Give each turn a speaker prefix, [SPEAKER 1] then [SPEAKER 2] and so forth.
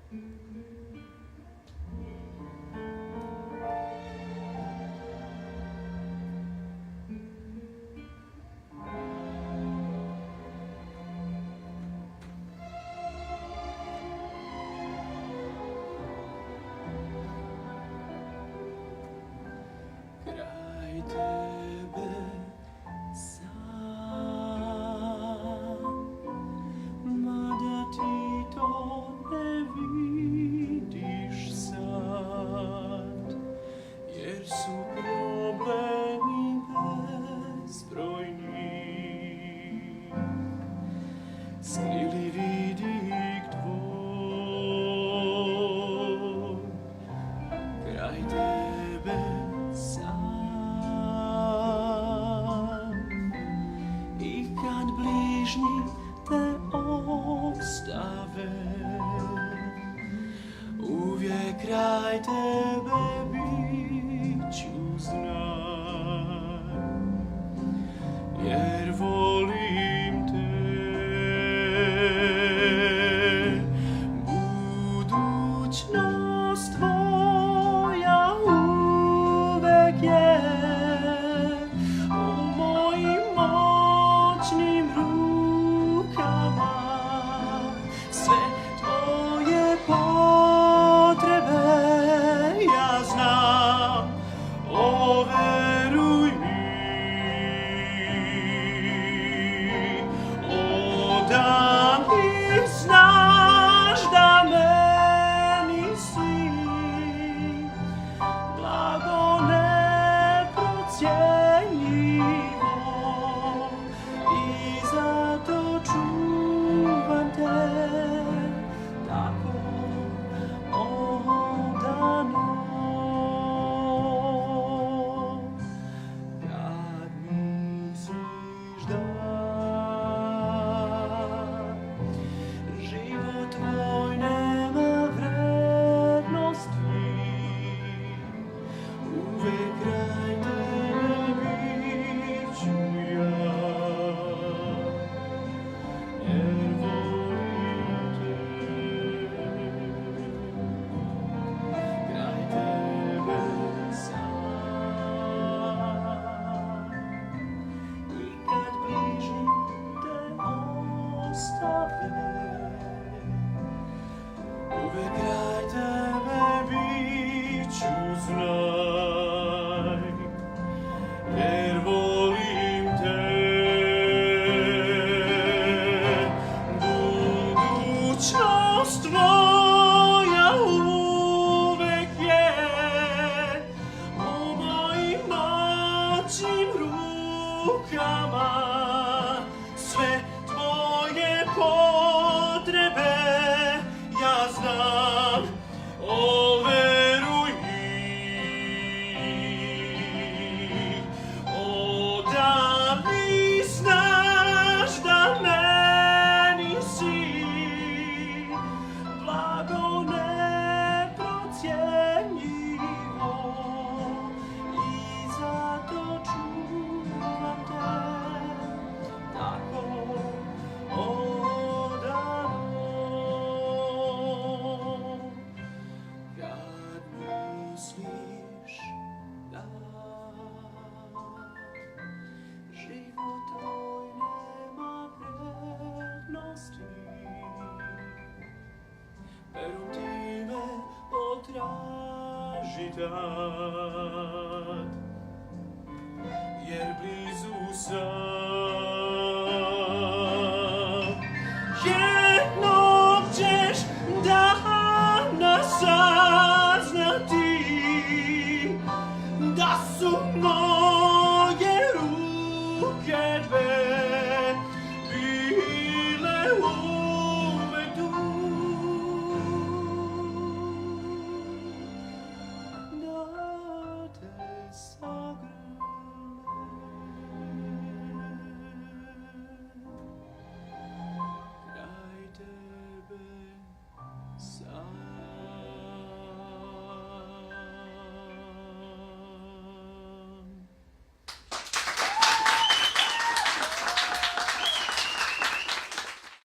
[SPEAKER 1] Kraj tebe sam, mada ti to ne vidiš sad, jer su problemi bezbrojni, skrili vidik tvoj. Kraj tebe i kad bližnji te ostave, uvijek kraj tebe bit ću, znaj, jer volim te. Budućnost tvoja uvek je u mojim moćnim rukama. Sve tvoje potrebe ja znam, o veruj mi, da mi znaš da meni si blago neprocjenjivo i zato čuvam te tako odano. Kad misliš da život tvoj nema vrednosti, uvek kraj tebe bit ću ja, jer volim te. Kraj tebe sam i kad bližnji te ostave, uvek kraj tebe bit ću, znaj, jer volim te. Budućnost tvoja uvek je u mojim moćnim rukama. Sve tvoje potrebe ja znam, o veruj mi, da mi znaš da meni si blago neprocjenjivo i zato čuvam te tako odano. Kad misliš da život tvoj nema vrednosti, veruj ti me potraži tad, jer blizu sam.